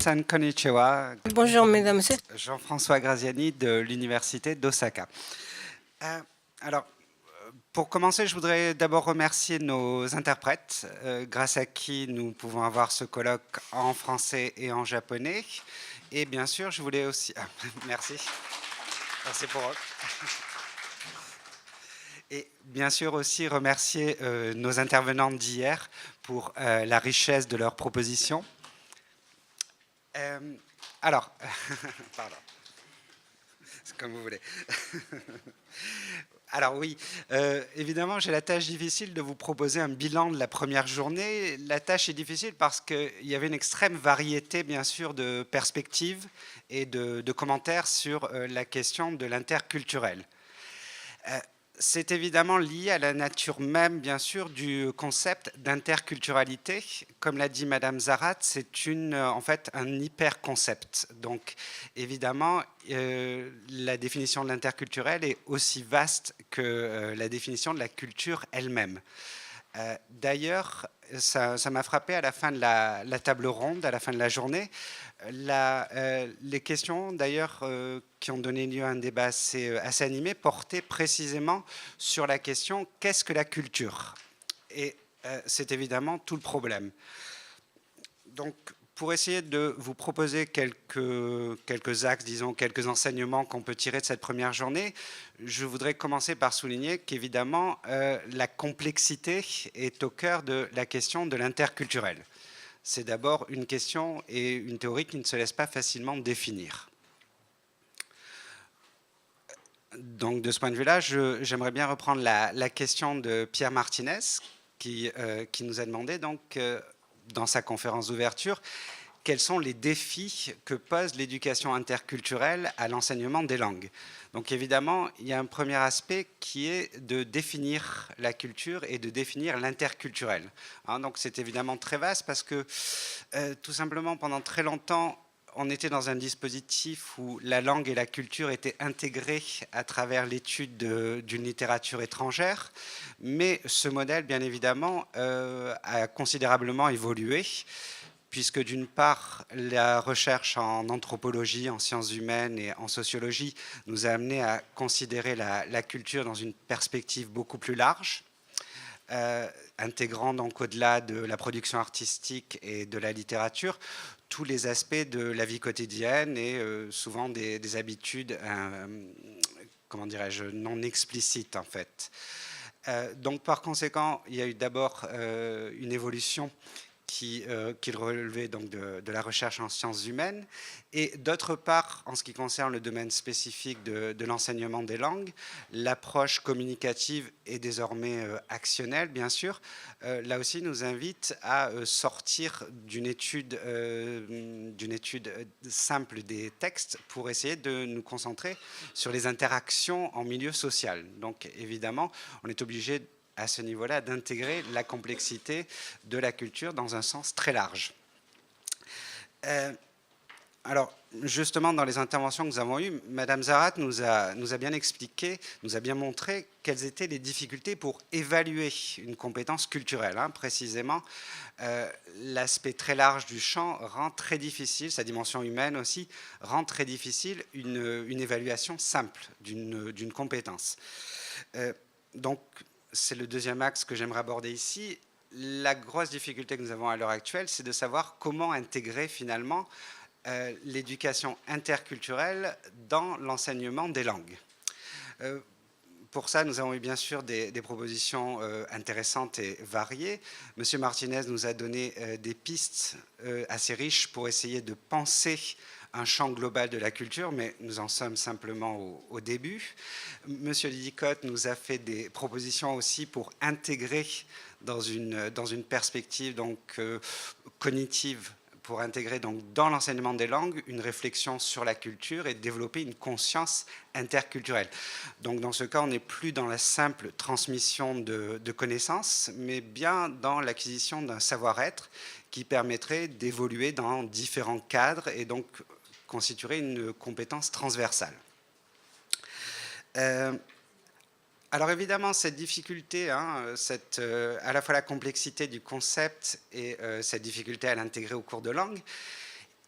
Minasan konnichiwa. Bonjour mesdames et messieurs. Jean-François Graziani de l'Université d'Osaka. Alors, pour commencer, je voudrais d'abord remercier nos interprètes, grâce à qui nous pouvons avoir ce colloque en français et en japonais. Et bien sûr, je voulais aussi... merci. Merci pour eux. Et bien sûr aussi remercier nos intervenantes d'hier pour la richesse de leurs propositions. Alors, pardon, c'est comme vous voulez. Alors oui, évidemment, j'ai la tâche difficile de vous proposer un bilan de la première journée. La tâche est difficile parce qu'il y avait une extrême variété, bien sûr, de perspectives et de commentaires sur la question de l'interculturel. C'est évidemment lié à la nature même, bien sûr, du concept d'interculturalité. Comme l'a dit Madame Zarat, c'est en fait un hyper-concept. Donc, évidemment, la définition de l'interculturel est aussi vaste que la définition de la culture elle-même. D'ailleurs, ça m'a frappé à la fin de la table ronde, à la fin de la journée. Les questions, d'ailleurs, qui ont donné lieu à un débat assez animé, portaient précisément sur la question « Qu'est-ce que la culture ?» Et c'est évidemment tout le problème. Donc, pour essayer de vous proposer quelques axes, disons, quelques enseignements qu'on peut tirer de cette première journée, je voudrais commencer par souligner qu'évidemment, la complexité est au cœur de la question de l'interculturel. C'est d'abord une question et une théorie qui ne se laisse pas facilement définir. Donc, de ce point de vue-là, j'aimerais bien reprendre la question de Pierre Martinez, qui nous a demandé, donc, dans sa conférence d'ouverture, quels sont les défis que pose l'éducation interculturelle à l'enseignement des langues. Donc évidemment, il y a un premier aspect qui est de définir la culture et de définir l'interculturel. Donc c'est évidemment très vaste parce que tout simplement pendant très longtemps, on était dans un dispositif où la langue et la culture étaient intégrées à travers l'étude d'une littérature étrangère, mais ce modèle, bien évidemment, a considérablement évolué, puisque d'une part, la recherche en anthropologie, en sciences humaines et en sociologie nous a amené à considérer la culture dans une perspective beaucoup plus large, intégrant donc au-delà de la production artistique et de la littérature, tous les aspects de la vie quotidienne et souvent des habitudes, comment dirais-je, non explicites en fait. Donc par conséquent, il y a eu d'abord une évolution qui relevait donc de la recherche en sciences humaines, et d'autre part, en ce qui concerne le domaine spécifique de l'enseignement des langues, l'approche communicative est désormais actionnelle, bien sûr. Là aussi, nous invite à sortir d'une étude simple des textes pour essayer de nous concentrer sur les interactions en milieu social. Donc, évidemment, on est obligé à ce niveau-là d'intégrer la complexité de la culture dans un sens très large. Alors, justement, dans les interventions que nous avons eues, Madame Zarat nous a bien expliqué, nous a bien montré quelles étaient les difficultés pour évaluer une compétence culturelle. Précisément, l'aspect très large du champ rend très difficile, sa dimension humaine aussi, rend très difficile une évaluation simple d'une compétence. Donc, c'est le deuxième axe que j'aimerais aborder ici. La grosse difficulté que nous avons à l'heure actuelle, c'est de savoir comment intégrer finalement l'éducation interculturelle dans l'enseignement des langues. Pour ça, nous avons eu bien sûr des propositions intéressantes et variées. Monsieur Martinez nous a donné des pistes assez riches pour essayer de penser un champ global de la culture, mais nous en sommes simplement au début. Monsieur Lidicotte nous a fait des propositions aussi pour intégrer dans une perspective donc, cognitive, pour intégrer donc, dans l'enseignement des langues une réflexion sur la culture et développer une conscience interculturelle. Donc dans ce cas, on n'est plus dans la simple transmission de connaissances, mais bien dans l'acquisition d'un savoir-être qui permettrait d'évoluer dans différents cadres et donc constituerait une compétence transversale. Alors évidemment, cette difficulté, à la fois la complexité du concept et cette difficulté à l'intégrer au cours de langue,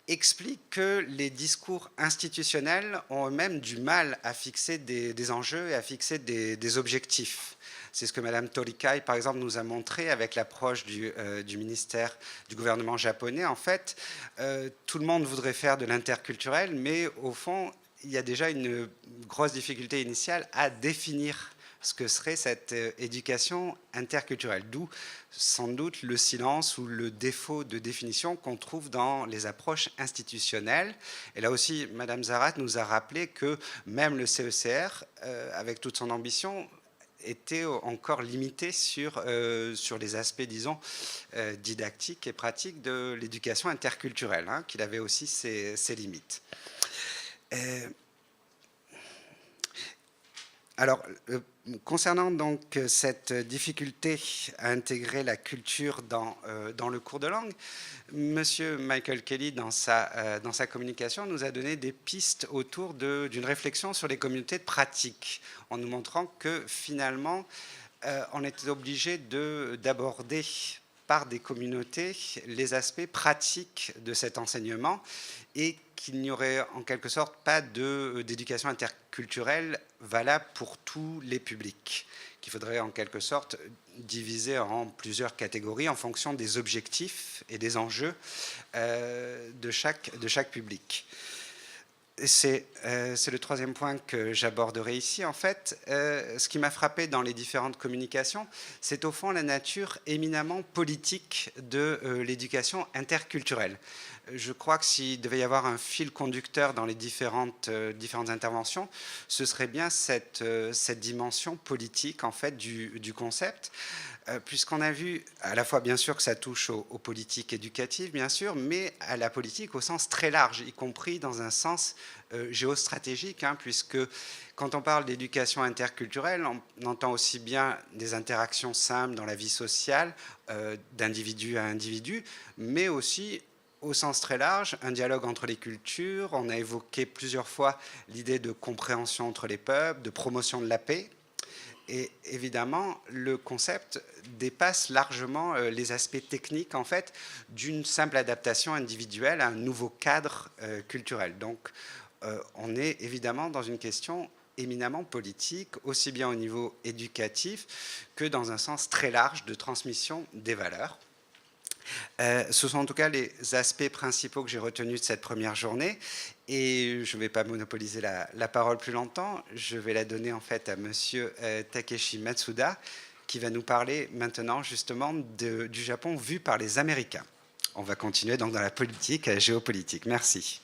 explique que les discours institutionnels ont eux-mêmes du mal à fixer des enjeux et à fixer des objectifs. C'est ce que Mme Torikai, par exemple, nous a montré avec l'approche du ministère du gouvernement japonais. En fait, tout le monde voudrait faire de l'interculturel, mais au fond, il y a déjà une grosse difficulté initiale à définir ce que serait cette éducation interculturelle, d'où sans doute le silence ou le défaut de définition qu'on trouve dans les approches institutionnelles. Et là aussi, Mme Zarat nous a rappelé que même le CECR, avec toute son ambition, était encore limité sur les aspects, disons, didactiques et pratiques de l'éducation interculturelle, hein, qu'il avait aussi ses limites. Alors, concernant donc cette difficulté à intégrer la culture dans le cours de langue, Monsieur Michael Kelly, dans sa communication, nous a donné des pistes autour d'une réflexion sur les communautés de pratique, en nous montrant que finalement, on était obligé d'aborder par des communautés les aspects pratiques de cet enseignement et qu'il n'y aurait en quelque sorte pas d'éducation interculturelle valable pour tous les publics, qu'il faudrait en quelque sorte diviser en plusieurs catégories en fonction des objectifs et des enjeux de chaque public. C'est le troisième point que j'aborderai ici. En fait, ce qui m'a frappé dans les différentes communications, c'est au fond la nature éminemment politique de l'éducation interculturelle. Je crois que s'il devait y avoir un fil conducteur dans les différentes interventions, ce serait bien cette dimension politique en fait du concept, puisqu'on a vu à la fois bien sûr que ça touche aux politiques éducatives, bien sûr, mais à la politique au sens très large, y compris dans un sens géostratégique, hein, puisque quand on parle d'éducation interculturelle, on entend aussi bien des interactions simples dans la vie sociale, d'individu à individu, mais aussi au sens très large, un dialogue entre les cultures. On a évoqué plusieurs fois l'idée de compréhension entre les peuples, de promotion de la paix. Et évidemment, le concept dépasse largement les aspects techniques, en fait, d'une simple adaptation individuelle à un nouveau cadre culturel. Donc, on est évidemment dans une question éminemment politique, aussi bien au niveau éducatif que dans un sens très large de transmission des valeurs. Ce sont en tout cas les aspects principaux que j'ai retenus de cette première journée. Et je ne vais pas monopoliser la parole plus longtemps. Je vais la donner en fait à Monsieur Takeshi Matsuda, qui va nous parler maintenant justement du Japon vu par les Américains. On va continuer donc dans la politique, la géopolitique. Merci.